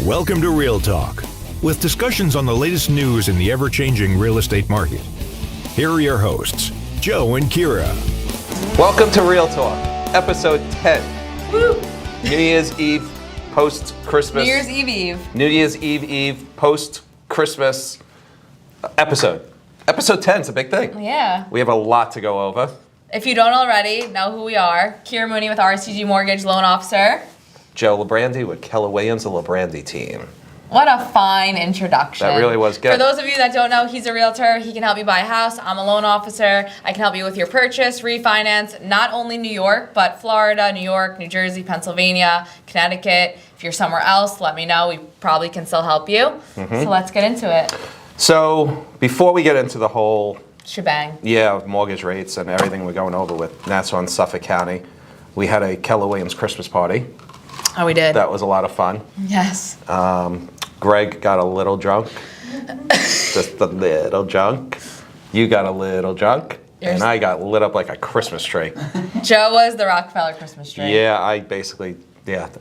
Welcome to Real Talk, with discussions on the latest news in the ever-changing real estate market. Here are your hosts, Joe and Keara. Welcome to Real Talk, episode 10. Woo! New Year's Eve, post-Christmas. New Year's Eve. New Year's Eve, post-Christmas episode. Episode 10 is a big thing. Yeah. We have a lot to go over. If you don't already know who we are, Keara Mooney with RCG Mortgage, loan officer. Joe LiBrandi with Keller Willliams, the Librandi Team. What a fine introduction. That really was good. For those of you that don't know, he's a realtor. He can help you buy a house. I'm a loan officer. I can help you with your purchase, refinance, not only New York, but Florida, New York, New Jersey, Pennsylvania, Connecticut. If you're somewhere else, let me know. We probably can still help you. So let's get into it. So before we get into the whole shebang, mortgage rates and everything we're going over with Nassau and Suffolk County, we had a Keller Williams Christmas party. Oh, we did. That was a lot of fun. Yes. Greg got a little drunk, just a little drunk. You got a little drunk, and I got lit up like a Christmas tree. Joe was the Rockefeller Christmas tree. Yeah, I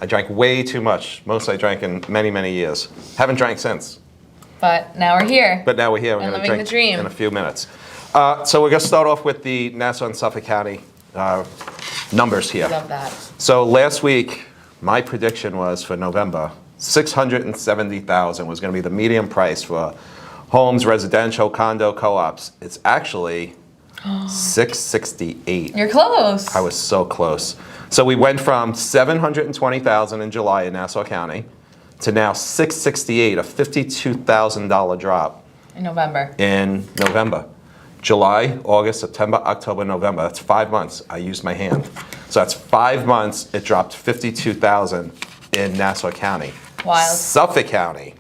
drank way too much. Most I drank in many, many years. Haven't drank since. But now we're here. We're going to drink the dream. in a few minutes. So we're going to start off with the Nassau and Suffolk County numbers here. Love that. So last week, my prediction was for November, $670,000 was going to be the median price for homes, residential, condo, co-ops. It's actually $668. You're close. I was so close. So we went from $720,000 in July in Nassau County to now $668, a $52,000 drop. In November. In November. July, August, September, October, November. That's 5 months. I used my hand. So that's 5 months. It dropped $52,000 in Nassau County. Wild. Suffolk County.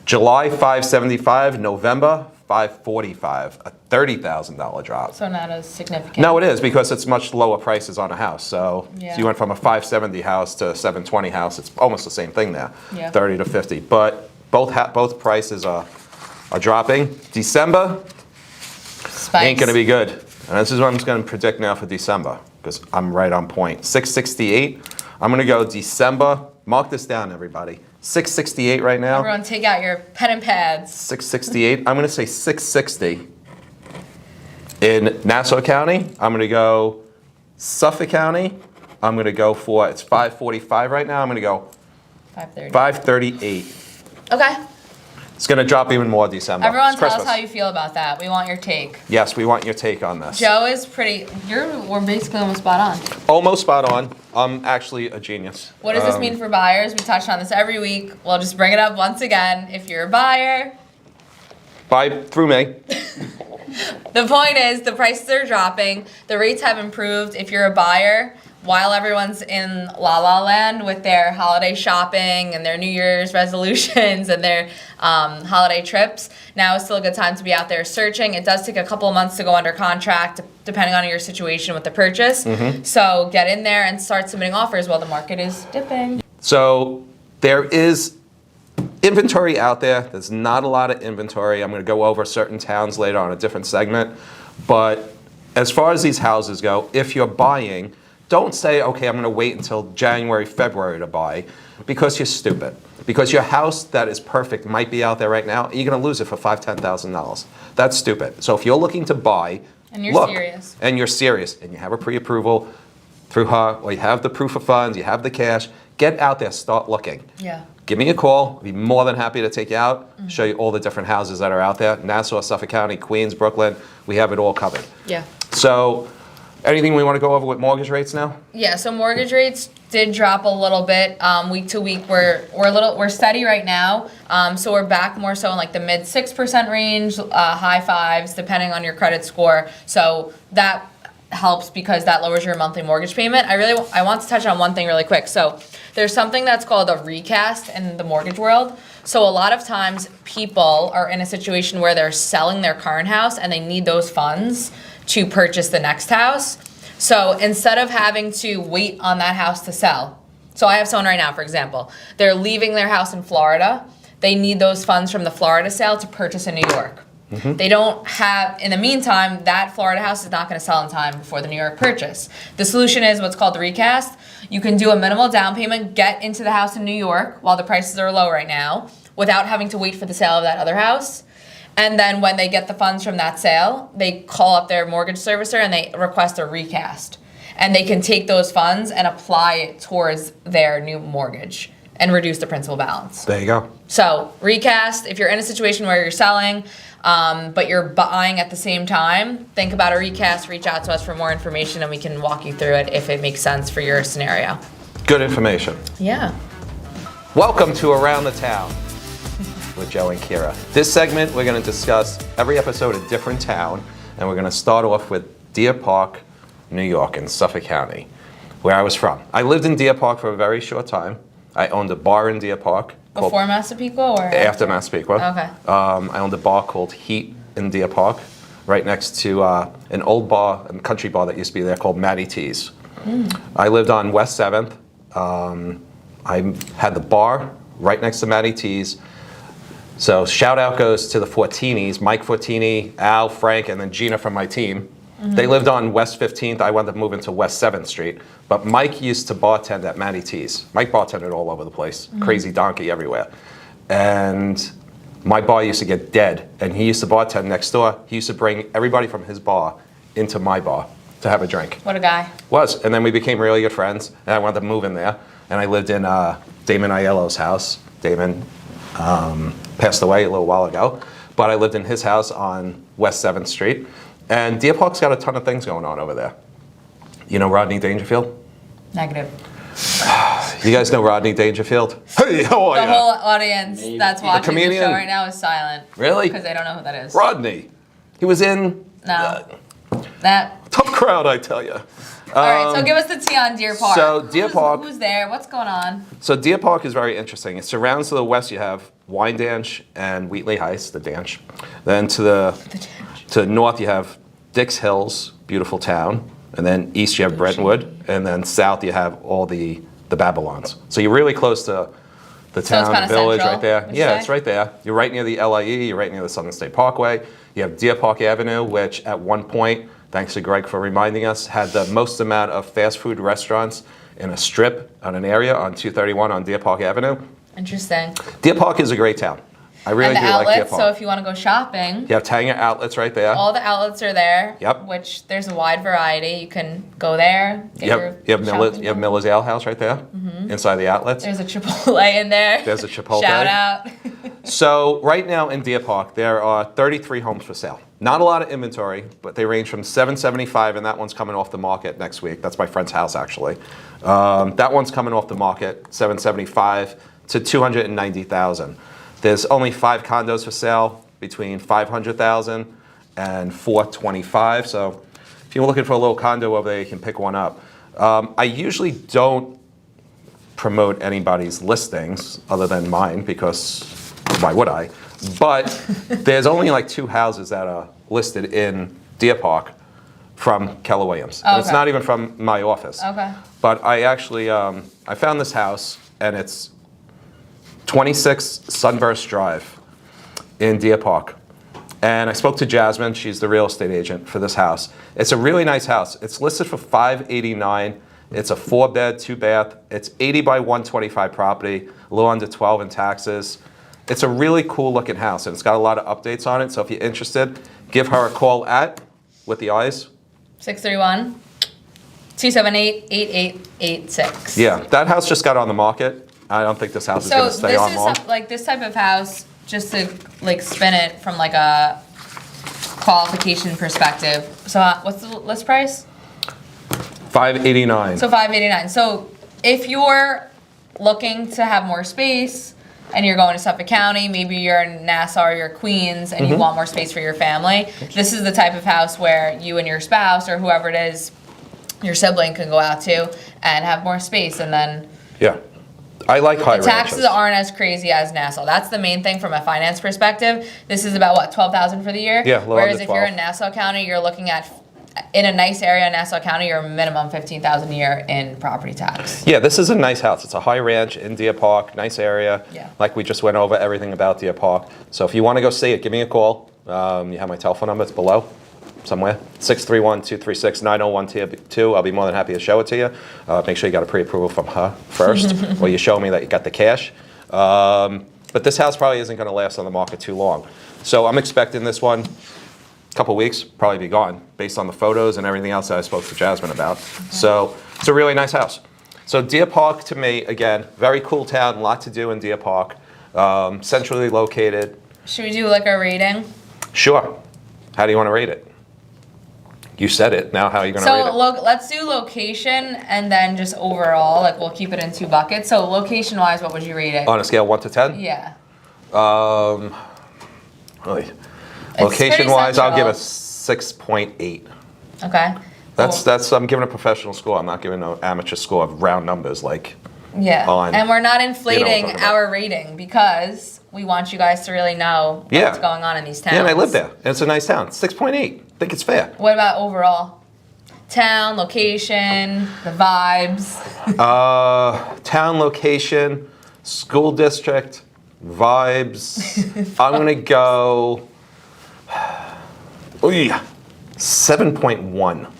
July, $575. November, $545. A $30,000 drop. So not as significant. No, it is, because it's much lower prices on a house. So you went from a $570 house to a $720 house. It's almost the same thing there. Yeah. 30 to 50. But both prices are dropping. December. Spikes. Ain't going to be good. And this is what I'm going to predict now for December, because I'm right on point. 668. I'm going to go December. Mark this down, everybody. 668 right now. Everyone take out your pen and pads. 668. I'm going to say 660. In Nassau County, I'm going to go Suffolk County. I'm going to go for, it's 545 right now. I'm going to go 530. 538. Okay. It's going to drop even more December. Everyone tell us how you feel about that. We want your take. Yes, we want your take on this. Joe is we're basically almost spot on. Almost spot on. I'm actually a genius. What does this mean for buyers? We touch on this every week. We'll just bring it up once again. If you're a buyer, buy through me. The point is the prices are dropping. The rates have improved. If you're a buyer, while everyone's in La La Land with their holiday shopping and their New Year's resolutions and their holiday trips, now is still a good time to be out there searching. It does take a couple of months to go under contract, depending on your situation with the purchase. So get in there and start submitting offers while the market is dipping. So there is inventory out there. There's not a lot of inventory. I'm going to go over certain towns later on a different segment. But as far as these houses go, if you're buying, don't say, okay, I'm going to wait until January, February to buy, because you're stupid. Because your house that is perfect might be out there right now. You're going to lose it for $5,000, $10,000. That's stupid. So if you're looking to buy, and you're serious. And you're serious, and you have a pre-approval through her, or you have the proof of funds, you have the cash, get out there, start looking. Yeah. Give me a call. I'll be more than happy to take you out, show you all the different houses that are out there. Nassau, Suffolk County, Queens, Brooklyn, we have it all covered. Yeah. So anything we want to go over with mortgage rates now? Yeah, so mortgage rates did drop a little bit week to week. We're steady right now. So we're back more so in like the mid 6% range, high 5s, depending on your credit score. So that helps because that lowers your monthly mortgage payment. I want to touch on one thing really quick. So there's something that's called a recast in the mortgage world. So a lot of times people are in a situation where they're selling their current house and they need those funds to purchase the next house. So instead of having to wait on that house to sell, so I have someone right now, for example, they're leaving their house in Florida. They need those funds from the Florida sale to purchase in New York. They don't have, in the meantime, that Florida house is not going to sell in time before the New York purchase. The solution is what's called the recast. You can do a minimal down payment, get into the house in New York while the prices are low right now, without having to wait for the sale of that other house. And then when they get the funds from that sale, they call up their mortgage servicer and they request a recast. And they can take those funds and apply it towards their new mortgage and reduce the principal balance. There you go. So recast, if you're in a situation where you're selling, but you're buying at the same time, think about a recast, reach out to us for more information and we can walk you through it if it makes sense for your scenario. Good information. Yeah. Welcome to Around the Town with Joe and Keara. This segment, we're going to discuss every episode a different town, and we're going to start off with Deer Park, New York in Suffolk County, where I was from. I lived in Deer Park for a very short time. I owned a bar in Deer Park. Before Massapequa or After Massapequa. Okay. I owned a bar called Heat in Deer Park, right next to an old bar, a country bar that used to be there called Matty T's. I lived on West 7th. I had the bar right next to Matty T's. So shout out goes to the Fortinis, Mike Fortini, Al, Frank, and then Gina from my team. They lived on West 15th. I wound up moving to West 7th Street. But Mike used to bartend at Matty T's. Mike bartended all over the place. Crazy donkey everywhere. And my bar used to get dead. And he used to bartend next door. He used to bring everybody from his bar into my bar to have a drink. What a guy. And then we became really good friends. And I wound up moving there. And I lived in Damon Aiello's house. Damon passed away a little while ago. But I lived in his house on West 7th Street. And Deer Park's got a ton of things going on over there. You know Rodney Dangerfield? Negative. You guys know Rodney Dangerfield? Hey, how are The you? whole audience that's watching the comedian? show right now is silent. Really? Because they don't know who that is. Rodney. He was in No. That. tough crowd, I tell you. All right, so give us the tea on Deer Park. So Deer Park. Who's there? What's going on? So Deer Park is very interesting. It surrounds to the west. You have Wyandanch and Wheatley Heights, the Danch. Then to the north you have Dix Hills, beautiful town. And then east you have Brentwood. And then south you have all the Babylons. So you're really close to the town, kinda village central, right there. would you Yeah, say? it's right there. You're right near the LIE. You're right near the Southern State Parkway. You have Deer Park Avenue, which at one point, thanks to Greg for reminding us, had the most amount of fast food restaurants in a strip on an area on 231 on Deer Park Avenue. Interesting. Deer Park is a great town. I really And the do like Deer outlets, Park. so if you want to go shopping, You have Tanger Outlets right there. all the outlets are there. Yep. Which there's a wide variety. You can go there. Get You have Miller's, shopping you have done. Miller's Ale House right there, inside the outlets. There's a Chipotle in there. There's a Chipotle. Shout out. So right now in Deer Park, there are 33 homes for sale. Not a lot of inventory, but they range from $775, and that one's coming off the market next week. That's my friend's house, actually. That one's coming off the market, $775 to $290,000. There's only 5 condos for sale between $500,000 and $425,000. So if you're looking for a little condo over there, you can pick one up. I usually don't promote anybody's listings other than mine, because why would I? But there's only like 2 houses that are listed in Deer Park from Keller Willliams. And it's Okay. not even from my office. Okay. But I actually, I found this house, and it's 26 Sunburst Drive in Deer Park. And I spoke to Jasmine, she's the real estate agent for this house. It's a really nice house. It's listed for $589. It's a 4-bed, 2-bath. It's 80 by 125 property, a little under 12 in taxes. It's a really cool looking house, and it's got a lot of updates on it. So if you're interested, give her a call at, with the eyes. 631-278-8886. Yeah, that house just got on the market. I don't think this house is So going to stay this on is long. like this type of house, just to like spin it from like a qualification perspective. So what's the list price? $589. So $589. So if you're looking to have more space and you're going to Suffolk County, maybe you're in Nassau or you're Queens and you want more space for your family, this is the type of house where you and your spouse or whoever it is, your sibling can go out to and have more space, and then Yeah. I like high taxes ranches. aren't as crazy as Nassau. That's the main thing from a finance perspective. This is about what, $12,000 for the year? Yeah, a little Whereas under if you're 12. in Nassau County, you're looking at, in a nice area in Nassau County, you're minimum $15,000 a year in property tax. Yeah, this is a nice house. It's a high ranch in Deer Park, nice area. Yeah. Like we just went over everything about Deer Park. So if you want to go see it, give me a call. You have my telephone number, it's below. somewhere. 631-236-901-2. I'll be more than happy to show it to you. Make sure you got a pre-approval from her first, or you show me that you got the cash. But this house probably isn't going to last on the market too long. So I'm expecting this one, a couple weeks, probably be gone, based on the photos and everything else that I spoke to Jasmine about. So it's a really nice house. So Deer Park, to me, again, very cool town, a lot to do in Deer Park. Centrally located. Should we do like a rating? Sure. How do you want to rate it? You said it. Now how are you going to rate it? So let's do location and then just overall. Like we'll keep it in 2 buckets. So location-wise, what would you rate it? On a scale of 1 to 10? Yeah. Really. Location-wise, I'll give a central. 6.8. Okay. That's I'm giving a professional score. I'm not giving an amateur score of round numbers like. Yeah. And we're not inflating about. our rating because we want you guys to really know what's going on in these towns. Yeah, and I live there. And it's a nice town. 6.8. I think it's fair. What about overall? Town, location, the vibes. Town, location, school district, vibes. I'm gonna go 7.1.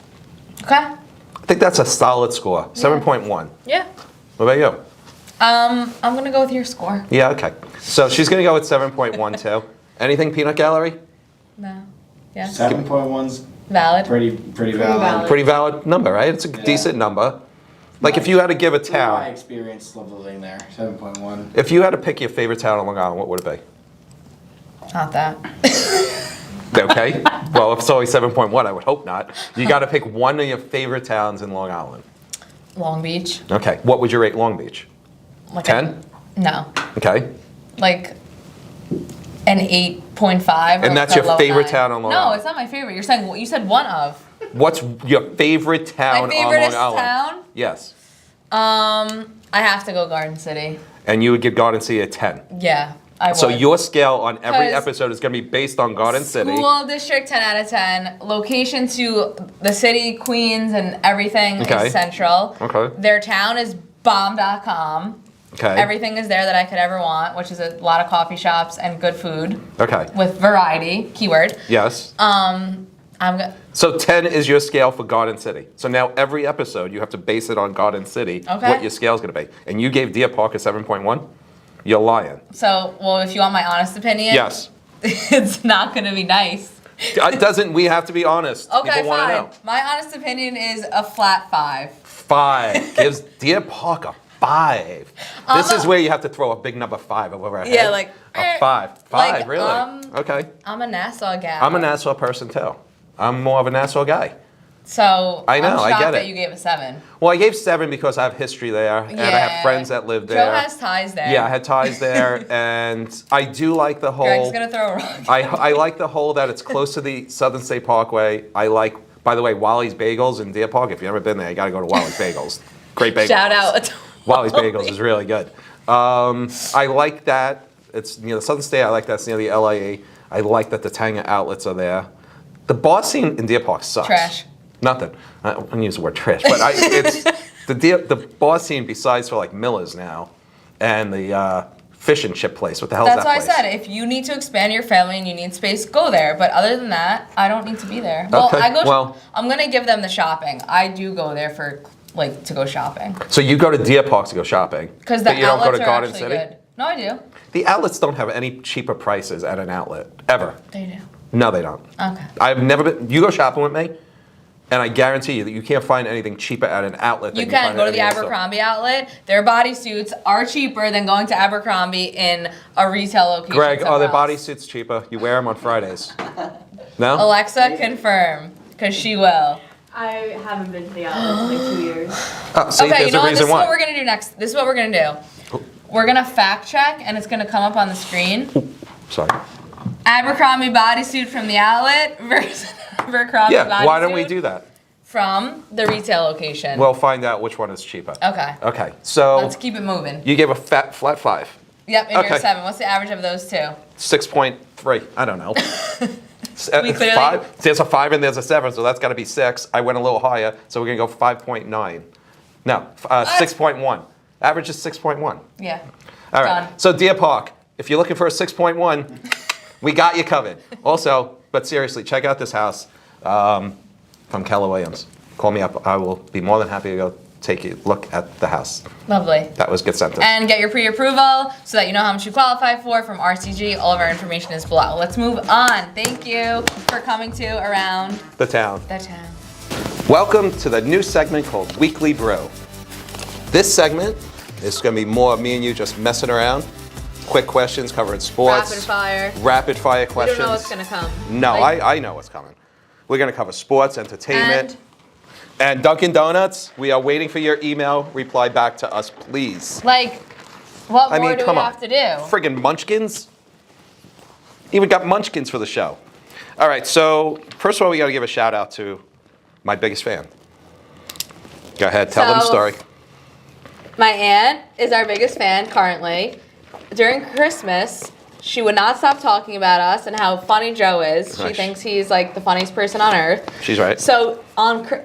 Okay. I think that's a solid score. 7.1. Yeah. What about you? I'm gonna go with your score. Yeah, okay. So she's gonna go with 7.1 too. Anything peanut gallery? No. Yeah. 7.1's Valid. pretty valid. Pretty valid number, right? It's a decent number. Like if you had to give a My town, experience level living there, 7.1. if you had to pick your favorite town on Long Island, what would it be? Not that. Okay. Well, if it's only 7.1, I would hope not. You got to pick one of your favorite towns in Long Island. Long Beach. Okay. What would you rate Long Beach? Like 10? No. Okay. Like an 8.5. And that's your favorite town on Long No, Island? it's not my favorite. You're saying you said one of. What's your favorite town My on Long favoriteest Island? town? Yes. I have to go Garden City. And you would give Garden City a 10. Yeah, I would. So your scale on every 'Cause episode is going to be based on Garden City. School district 10 out of 10. Location to the city, Queens, and everything Okay. is central. Okay. Their town is bomb.com. Okay. Everything is there that I could ever want, which is a lot of coffee shops and good food Okay. with variety. Keyword. Yes. So 10 is your scale for Garden City. So now every episode you have to base it on Garden City, Okay. what your scale is going to be. And you gave Deer Park a 7.1? You're lying. So, well, if you want my honest opinion, Yes. it's not going to be nice. It doesn't, we have to be honest. Okay, People want to fine. know. My honest opinion is a flat 5. 5. Gives Deer Park a 5. This is where you have to throw a big number 5 over our head. Yeah, like, a 5. 5, like, really? Okay. I'm a Nassau gal. I'm a Nassau person too. I'm more of a Nassau guy. So I know, I'm I shocked get that it. you gave a 7. Well, I gave 7 because I have history there, and I have friends that live there. Joe has ties there. Yeah, I had ties there, and I do like the whole. Greg's gonna throw a rock. I like the whole that it's close to the Southern State Parkway. I like, by the way, Wally's Bagels in Deer Park. If you've never been there, you got to go to Wally's Bagels. Great bagels. Shout out. to Wally's Wally. Bagels is really good. I like that it's near the Southern State. I like that it's near the LIE. I like that the Tanga outlets are there. The bar scene in Deer Park sucks. Trash. Nothing. I wouldn't use the word trash, but it's the bar scene besides for like Miller's now, and the fish and chip place. What the hell is That's that why place? I said if you need to expand your family and you need space, go there. But other than that, I don't need to be there. Well, Okay, well- I'm gonna give them the shopping. I do go there for to go shopping So you go to Deer Park to go shopping, because the but you don't outlets go to are Garden actually City? good. No, I do. The outlets don't have any cheaper prices at an outlet, ever. They do. No, they don't. Okay. I've never been, you go shopping with me, and I guarantee you that you can't find anything cheaper at an outlet than You can find go at to the any other store. Abercrombie outlet. Their bodysuits are cheaper than going to Abercrombie in a retail location. Greg, are their somewhere else. bodysuits cheaper? You wear them on Fridays. No? Alexa, confirm, because she will. I haven't been to the outlet in like 2 years. Oh, see, Okay, there's you know a what? This reason is what why. we're gonna do next. This is what we're gonna do. We're gonna fact check, and it's gonna come up on the screen. Sorry. Abercrombie bodysuit from the outlet versus Abercrombie bodysuit. Yeah, why don't we do that? From the retail location. We'll find out which one is cheaper. Okay. Okay, so Let's keep it moving. you gave a flat 5. Yep, and you're okay. a 7. What's the average of those two? 6.3. I don't know. We clearly- 5. There's a 5 and there's a 7, so that's got to be 6. I went a little higher, so we're gonna go 5.9. No, 6.1. Average is 6.1. Yeah. All right. Done. So Deer Park, if you're looking for a 6.1, we got you covered. Also, but seriously, check out this house. from Keller Willliams. Call me up. I will be more than happy to go take a look at the house. Lovely. That was good sentence. And get your pre-approval so that you know how much you qualify for from RCG. All of our information is below. Let's move on. Thank you for coming to Around The Town. the Town. Welcome to the new segment called Weekly Brew. This segment is going to be more me and you just messing around. Quick questions covering sports. Rapid fire. Rapid fire We questions. don't know what's gonna come. No, Like- I know what's coming. We're going to cover sports, entertainment, and Dunkin' Donuts. We are waiting for your email. Reply back to us, please. Like, what I more mean, do come we on. have to do? Friggin' munchkins. Even got munchkins for the show. All right, so first of all, we got to give a shout out to my biggest fan. Go ahead, tell them the So- story. My aunt is our biggest fan currently. During Christmas, she would not stop talking about us and how funny Joe is. She Nice. thinks he's like the funniest person on earth. She's right. So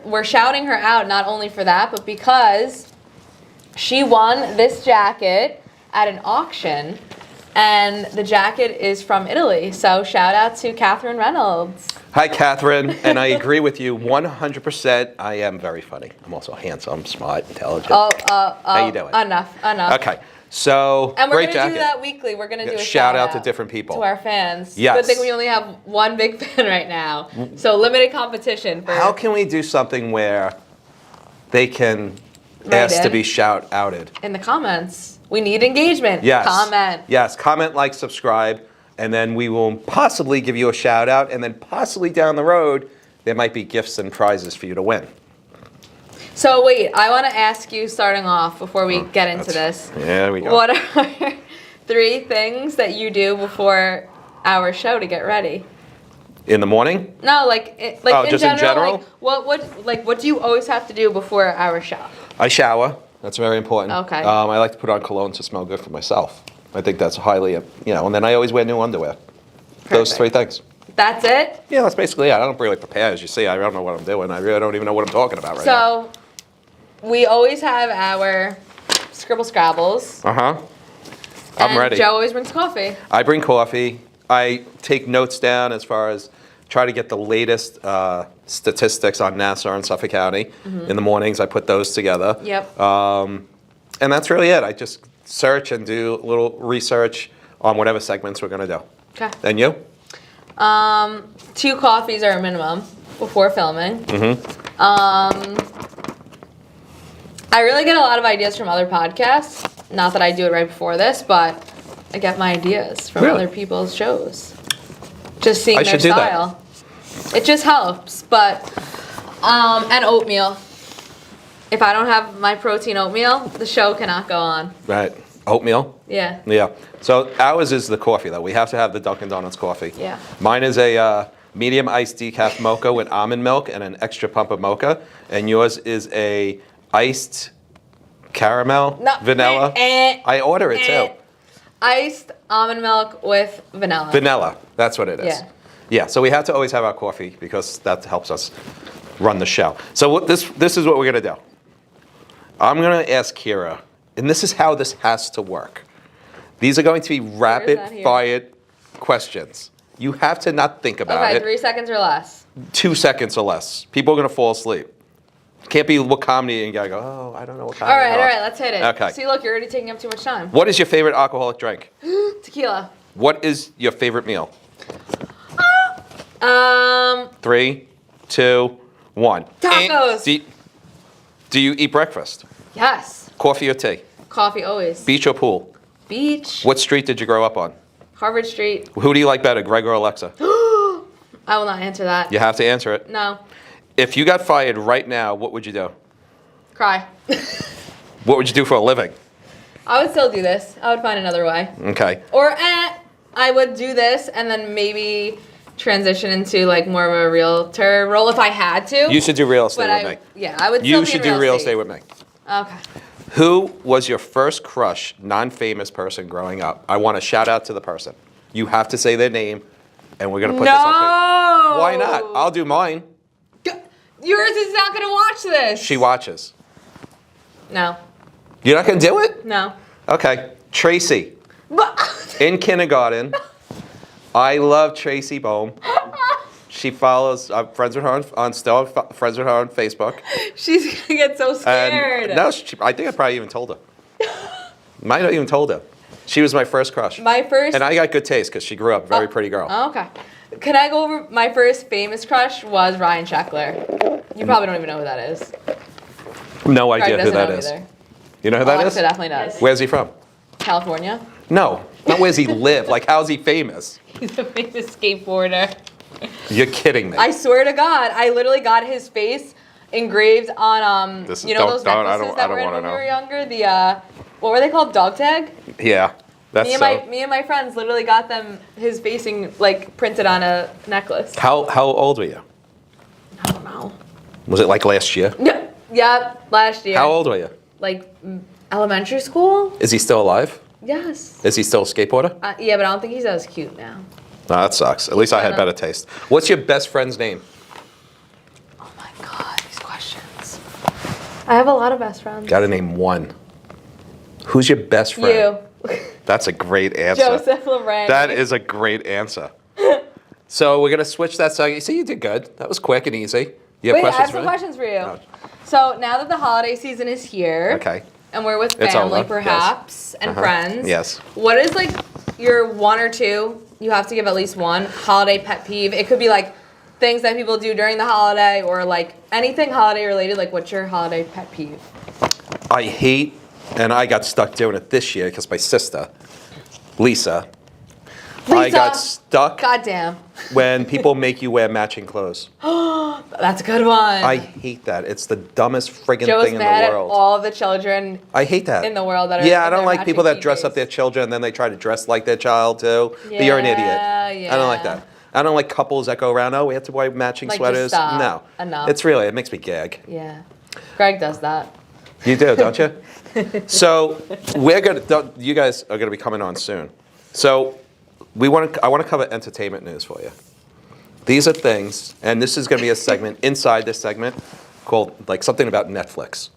we're shouting her out not only for that, but because she won this jacket at an auction, and the jacket is from Italy. So shout out to Catherine Reynolds. Hi, Catherine, and I agree with you 100%. I am very funny. I'm also handsome, smart, intelligent. How you doing? Enough. Okay, so And we're great gonna jacket. do that weekly. We're gonna do a Shout out to different people. to our fans. Yes. Good thing we only have one big fan right now. So limited competition for. How can we do something where they can Write ask to in. be outed? In the comments, we need engagement. Yes. Comment. Yes, comment, like, subscribe, and then we will possibly give you a shout out, and then possibly down the road, there might be gifts and prizes for you to win. So wait, I want to ask you, starting off before we get into this. There we go. What are 3 things that you do before our show to get ready? In the morning? No, like Oh, in just in general. general? What do you always have to do before our show? I shower. That's very important. Okay. I like to put on cologne to smell good for myself. I think that's highly, and then I always wear new underwear. Those Perfect. 3 things. That's it. Yeah, that's basically it. I don't really prepare, as you see. I don't know what I'm doing. I really don't even know what I'm talking about right now. So we always have our scribble scrabbles. Uh-huh. I'm and ready. Joe always brings coffee. I bring coffee. I take notes down as far as try to get the latest statistics on Nassau and Suffolk County. In the mornings, I put those together. Yep. And that's really it. I just search and do a little research on whatever segments we're going to do. Okay. And you? 2 coffees are a minimum before filming. I really get a lot of ideas from other podcasts. Not that I do it right before this, but I get my ideas from Really? other people's shows. Just seeing I their should do that. style. It just helps. But and oatmeal. If I don't have my protein oatmeal, the show cannot go on. Right. Oatmeal? Yeah. Yeah. So ours is the coffee, though. We have to have the Dunkin' Donuts coffee. Yeah. Mine is a medium iced decaf mocha with almond milk and an extra pump of mocha. And yours is a iced caramel, No, vanilla. I order it, too. Iced almond milk with vanilla. Vanilla. That's what it is. Yeah. Yeah, so we have to always have our coffee because that helps us run the show. So this is what we're going to do. I'm going to ask Keara, and this is how this has to work. These are going to be rapid-fired questions. You have to not think about Okay, it. 3 seconds or less. 2 seconds or less. People are going to fall asleep. Can't be what comedy and you gotta go, oh, I don't know what comedy. All right, let's hit it. Okay. See, look, you're already taking up too much time. What is your favorite alcoholic drink? Tequila. What is your favorite meal? 3, 2, 1. Tacos. Do you eat breakfast? Yes. Coffee or tea? Coffee always. Beach or pool? Beach. What street did you grow up on? Harvard Street. Who do you like better, Greg or Alexa? I will not answer that. You have to answer it. No. If you got fired right now, what would you do? Cry. What would you do for a living? I would still do this. I would find another way. Okay. Or I would do this and then maybe transition into like more of a realtor role if I had to. You should do real estate But with me. Yeah, I would. You still should be in do real estate with me. Okay. Who was your first crush, non-famous person growing up? I want to shout out to the person. You have to say their name, and we're going to put this up. No. Why not? I'll do mine. Yours is not going to watch this. She watches. No. You're not going to do it? No. Okay. Tracy. But In kindergarten, I love Tracy Bohm. She follows. I'm friends with her friends with her on Facebook. She's gonna get so scared. And no, I think I probably even told her. Might have even told her. She was my first crush. My first. And I got good taste because she grew up very pretty girl. Oh, okay. Can I go over my first famous crush was Ryan Sheckler. You probably don't even know who that is. No Greg idea who doesn't that know is. either. You know who that is? Alexa definitely does. Where's he from? California. No, not where's he live. Like, how's he famous? He's a famous skateboarder. You're kidding me. I swear to God, I literally got his face engraved on This is- you know don't- those don't- I necklaces don't- that I don't were in wanna when we know. were younger. The what were they called? Dog tag. Yeah, that's Me and my friends literally got them his facing like printed on a necklace. How old were you? I don't know. Was it like last year? Yeah, last year. How old were you? Like elementary school? Is he still alive? Yes. Is he still a skateboarder? Yeah, but I don't think he's as cute now. No, that sucks. At least I had know. better taste. What's your best friend's name? Oh my God, these questions. I have a lot of best friends. Got to name one. Who's your best friend? You. That's a great answer. Joseph LiBrandi. That is a great answer. So we're gonna switch that song. You see, you did good. That was quick and easy. You have Wait, I questions have for some me? questions for you. Oh. So now that the holiday season is here, Okay. and we're with It's family over, perhaps and friends, Yes. what is like your one or two? You have to give at least one holiday pet peeve. It could be like things that people do during the holiday or like anything holiday related. Like, what's your holiday pet peeve? I hate, and I got stuck doing it this year because my sister, Lisa, I got stuck Goddamn. when people make you wear matching clothes. That's a good one. I hate that. It's the dumbest friggin' Joe's thing in the mad at world. all the children. I hate that. in the world that are Yeah, I in don't their like people matching that dress up PJs. their children and then they try to dress like their child too. But you're an idiot. Yeah, I don't like yeah. that. I don't like couples that go around, oh, we have to wear matching Like, just sweaters. stop. No. Enough. It makes me gag. Yeah. Greg does that. You do, don't you? So you guys are gonna be coming on soon. So I want to cover entertainment news for you. These are things, and this is gonna be a segment inside this segment called like something about Netflix.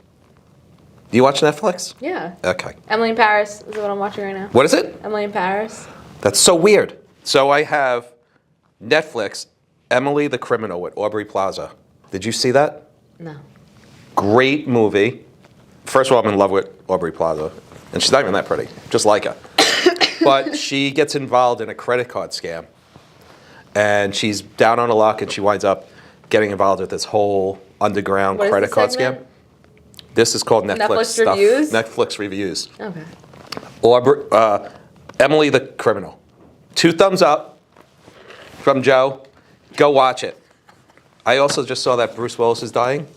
Do you watch Netflix? Yeah. Okay. Emily in Paris is what I'm watching right now. What is it? Emily in Paris. That's so weird. So I have Netflix, Emily the Criminal with Aubrey Plaza. Did you see that? No. Great movie. First of all, I'm in love with Aubrey Plaza. And she's not even that pretty, just like her. But she gets involved in a credit card scam. And she's down on her luck and she winds up getting involved with this whole underground What is credit the card segment? scam. This is called Netflix, Netflix stuff. reviews? Netflix reviews. Okay. Emily the Criminal. 2 thumbs up from Joe. Go watch it. I also just saw that Bruce Willis is dying.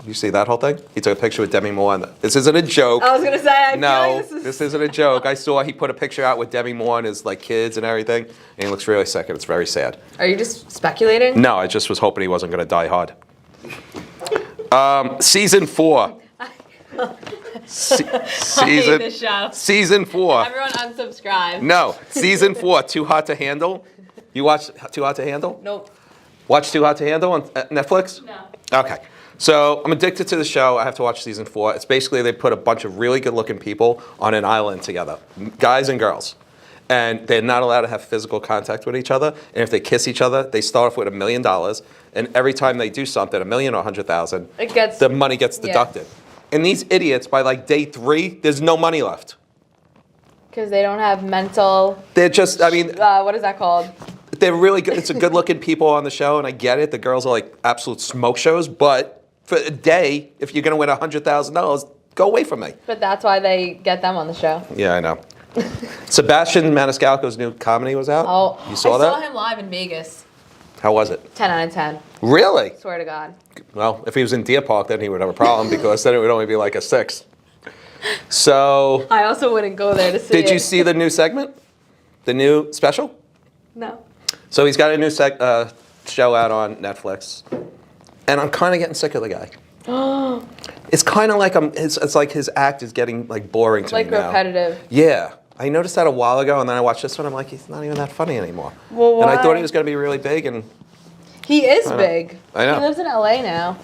You see that whole thing? He took a picture with Demi Moore. This isn't a joke. I was gonna say I No, feel like this isn't a joke. I saw he put a picture out with Demi Moore and his like kids and everything, and he looks really sick, and it's very sad. Are you just speculating? No, I just was hoping he wasn't going to die hard. Season 4. Season. This show. Season 4. Everyone unsubscribe. No, season 4. Too Hot to Handle. You watched Too Hot to Handle? Nope. Watch Too Hot to Handle on Netflix? No. Okay. So I'm addicted to the show. I have to watch season 4. It's basically they put a bunch of really good-looking people on an island together, guys and girls. And they're not allowed to have physical contact with each other. And if they kiss each other, they start off with $1 million. And every time they do something, $1 million or 100,000, the money gets deducted. And these idiots, by like day 3, there's no money left. Because they don't have mental. They're just, I mean, What is that called? they're really good. It's a good-looking people on the show, and I get it. The girls are like absolute smoke shows. But for a day, if you're going to win $100,000, go away from me. But that's why they get them on the show. Yeah, I know. Sebastian Maniscalco's new comedy was out. Oh, You saw I that? saw him live in Vegas. How was it? 10 out of 10. Really? Swear to God. Well, if he was in Deer Park, then he would have a problem because then it would only be like a 6. So, I also wouldn't go there to see did it. you see the new segment? The new special? No. So he's got a new show out on Netflix, and I'm kind of getting sick of the guy. It's kind of like it's like his act is getting like boring to Like me now. repetitive. Yeah. I noticed that a while ago, and then I watched this one. I'm like, he's not even that funny anymore. Well, and I thought why? he was going to be really big. And He is know. big. I know. He lives in LA now.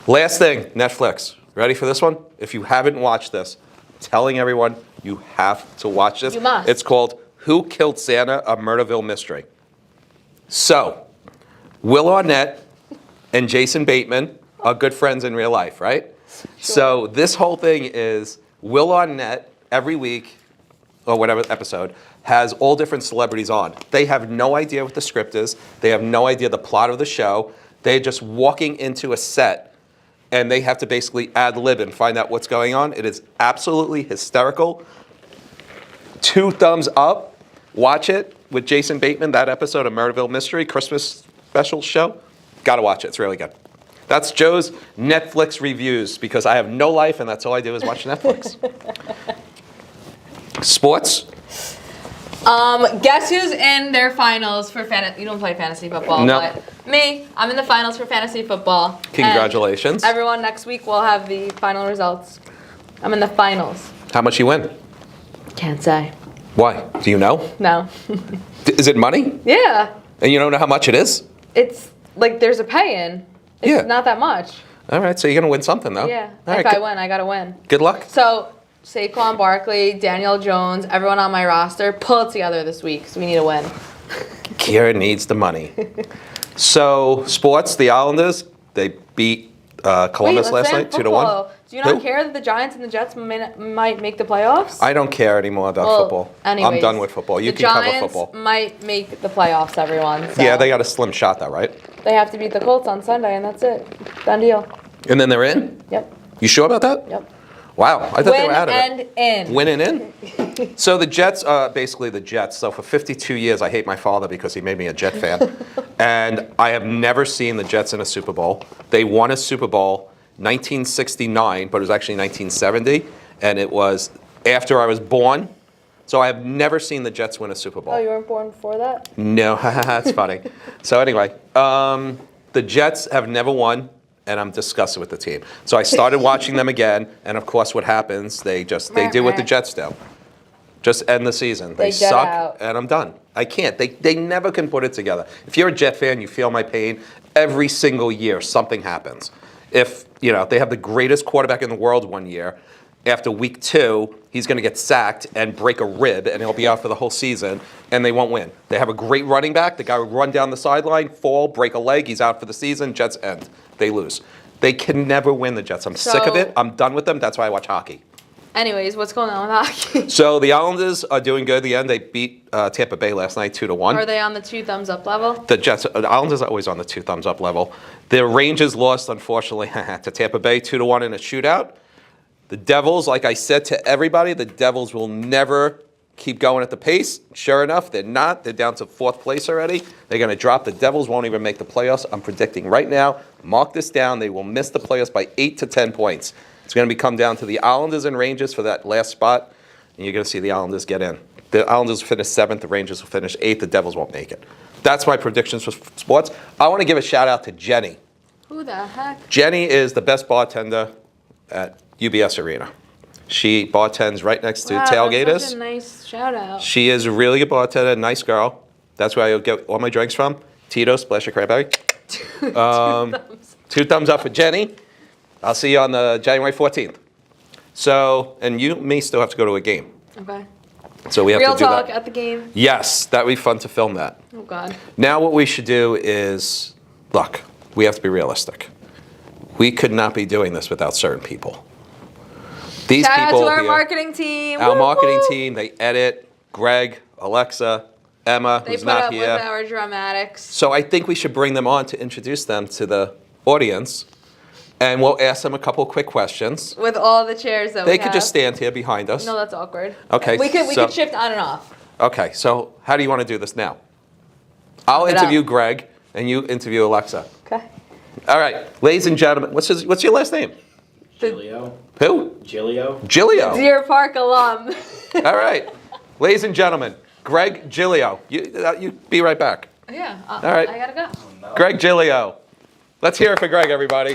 last thing, Netflix. Ready for this one? If you haven't watched this, I'm telling everyone you have to watch this. You must. It's called Who Killed Santa? A Murderville Mystery. So, Will Arnett and Jason Bateman are good friends in real life, right? So this whole thing is Will Arnett every week, or whatever episode, has all different celebrities on. They have no idea what the script is. They have no idea the plot of the show. They're just walking into a set, and they have to basically ad-lib and find out what's going on. It is absolutely hysterical. 2 thumbs up. Watch it with Jason Bateman, that episode of Murderville Mystery, Christmas special show. Gotta watch it. It's really good. That's Joe's Netflix reviews, because I have no life, and that's all I do is watch Netflix. Sports? Guess who's in their finals for fantasy? You don't play fantasy football, No. but me, I'm in the finals for fantasy football. Congratulations. And everyone, next week we'll have the final results. I'm in the finals. How much you win? Can't say. Why? Do you know? No. Is it money? Yeah. And you don't know how much it is? It's like there's a pay-in. It's Yeah. not that much. All right, so you're going to win something, though. Yeah. All right, If I win, I gotta win. Good luck. So, Saquon Barkley, Daniel Jones, everyone on my roster, pull it together this week, so we need a win. Keara needs the money. So, sports, the Islanders, they beat Columbus last night, 2-1. Do you not Who? care that the Giants and the Jets might make the playoffs? I don't care anymore about football. I'm Anyways, done with football. You the can cover Giants football. might make the playoffs, everyone. So Yeah, they got a slim shot, though, right? They have to beat the Colts on Sunday, and that's it. Done deal. And then they're in? Yep. You sure about that? Yep. Wow, I thought they Win were out of and it. in. Win and in? So the Jets are basically the Jets. So for 52 years, I hate my father because he made me a Jet fan. And I have never seen the Jets in a Super Bowl. They won a Super Bowl 1969, but it was actually 1970. And it was after I was born. So I have never seen the Jets win a Super Bowl. Oh, you weren't born before that? No, that's funny. So anyway, the Jets have never won, and I'm disgusted with the team. So I started watching them again, and of course what happens, they do what the Jets do. Just end the season. They jet suck, out. and I'm done. I can't. They never can put it together. If you're a Jet fan, you feel my pain. Every single year, something happens. If, they have the greatest quarterback in the world one year, after week 2, he's going to get sacked and break a rib, and he'll be out for the whole season, and they won't win. They have a great running back. The guy will run down the sideline, fall, break a leg. He's out for the season. Jets end. They lose. They can never win, the Jets. I'm sick of it. I'm done with them. That's why I watch hockey. Anyways, what's going on with hockey? So the Islanders are doing good at the end. They beat Tampa Bay last night 2-1. Are they on the 2 thumbs up level? The Islanders are always on the 2 thumbs up level. The Rangers lost, unfortunately, to Tampa Bay 2-1 in a shootout. The Devils, like I said to everybody, the Devils will never keep going at the pace. Sure enough, they're not. They're down to 4th place already. They're going to drop. The Devils won't even make the playoffs. I'm predicting right now, mark this down, they will miss the playoffs by 8 to 10 points. It's going to come down to the Islanders and Rangers for that last spot, and you're going to see the Islanders get in. The Islanders will finish 7th, the Rangers will finish 8th, the Devils won't make it. That's my predictions for sports. I want to give a shout out to Jenny. Who the heck? Jenny is the best bartender at UBS Arena. She bartends right next to Tailgaters. That's such a nice shout out. She is a really good bartender, nice girl. That's where I get all my drinks from. Tito's, Splash of Cranberry. 2 thumbs. 2 thumbs up for Jenny. I'll see you on the January 14th. So, and you may still have to go to a game. Okay. So we have Real to do talk that. at the game. Yes, that would be fun to film that. Oh, God. Now what we should do is, look, we have to be realistic. We could not be doing this without certain people. These Shout out people to our here, marketing team. our Woo, marketing woo. team, they edit, Greg, Alexa, Emma, They who's put not up here. with our dramatics. So I think we should bring them on to introduce them to the audience, and we'll ask them a couple quick questions. With all the chairs that we They have. could just stand here behind us. No, that's awkward. Okay, We so- could shift on and off. Okay, so how do you want to do this now? I'll It interview up. Greg, and you interview Alexa. Okay. All right, ladies and gentlemen, what's your last name? Gilio. Who? Gilio. Gilio. Deer Park alum. All right, ladies and gentlemen, Greg Gilio. You be right back. Yeah. All right. I gotta go. Greg Gilio. Let's hear it for Greg, everybody.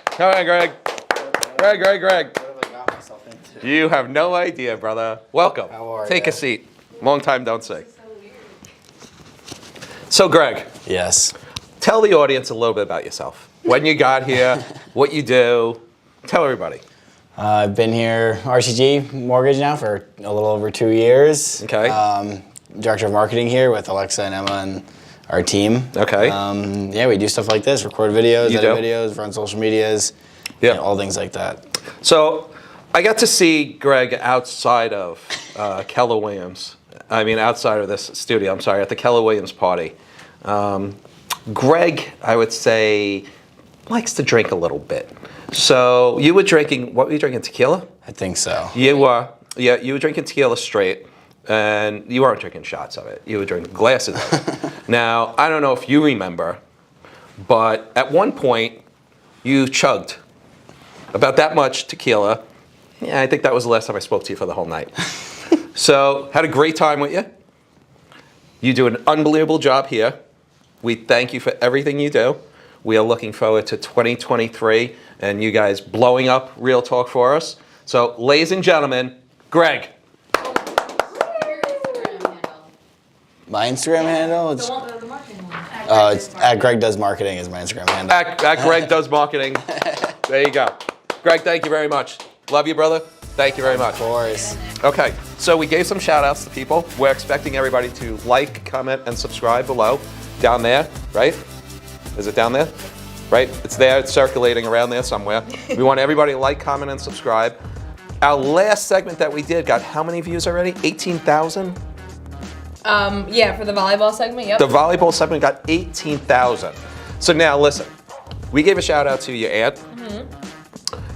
Come on, Greg. Greg. What have I got myself into? You have no idea, brother. Welcome. How are Take ya? a seat. Long time don't see. So, Greg, Yes. tell the audience a little bit about yourself. When you got here, what you do. Tell everybody. I've been here RCG Mortgage now for a little over 2 years. Okay. Director of Marketing here with Alexa and Emma and our team. Okay. Yeah, we do stuff like this, record videos, You edit do? videos, run social medias, Yeah. all things like that. So I got to see Greg outside of Keller Williams. I mean, outside of this studio, I'm sorry, at the Keller Williams party. Greg, I would say, likes to drink a little bit. So you were drinking, what were you drinking, tequila? I think so. You were, yeah, you were drinking tequila straight, and you weren't drinking shots of it. You were drinking glasses of it. Now, I don't know if you remember, but at one point, you chugged about that much tequila. Yeah, I think that was the last time I spoke to you for the whole night. So, had a great time with you. You do an unbelievable job here. We thank you for everything you do. We are looking forward to 2023 and you guys blowing up Real Talk for us. So, ladies and gentlemen, Greg. My Instagram handle? It's, The marketing one. it's at Greg Does Marketing is my Instagram handle. At Greg Does Marketing. There you go. Greg, thank you very much. Love you, brother. Thank you very much. Of course. Okay, so we gave some shout outs to people. We're expecting everybody to like, comment, and subscribe below. Down there, right? Is it down there? Right? It's there, it's circulating around there somewhere. We want everybody to like, comment, and subscribe. Our last segment that we did got how many views already? 18,000? Yeah, for the volleyball segment, yep. The volleyball segment got 18,000. So now listen, we gave a shout out to your aunt,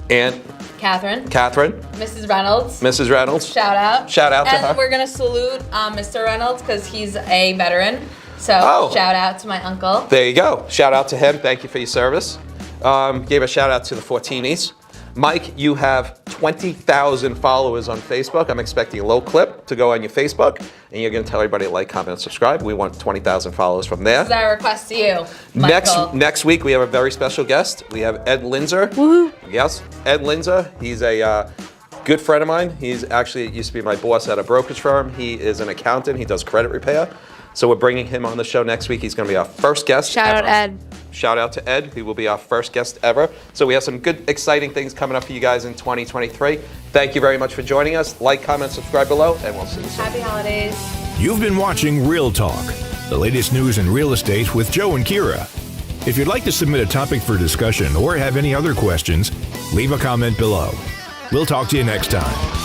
Aunt Catherine, Mrs. Reynolds. Mrs. Reynolds. Shout out. Shout out to and her. we're gonna salute Mr. Reynolds because he's a veteran. So Oh. shout out to my uncle. There you go. Shout out to him. Thank you for your service. Gave a shout out to the Fortinis. Mike, you have 20,000 followers on Facebook. I'm expecting a little clip to go on your Facebook, and you're going to tell everybody to like, comment, and subscribe. We want 20,000 followers from there. This is our request to you, Michael. Next week, we have a very special guest. We have Ed Linzer. Woohoo! Yes, Ed Linzer. He's a good friend of mine. He's actually used to be my boss at a brokerage firm. He is an accountant. He does credit repair. So we're bringing him on the show next week. He's going to be our first guest. Shout out ever. Ed. Shout out to Ed, who will be our first guest ever. So we have some good, exciting things coming up for you guys in 2023. Thank you very much for joining us. Like, comment, subscribe below, and we'll see you soon. Happy holidays. You've been watching Real Talk, the latest news in real estate with Joe and Keara. If you'd like to submit a topic for discussion or have any other questions, leave a comment below. We'll talk to you next time.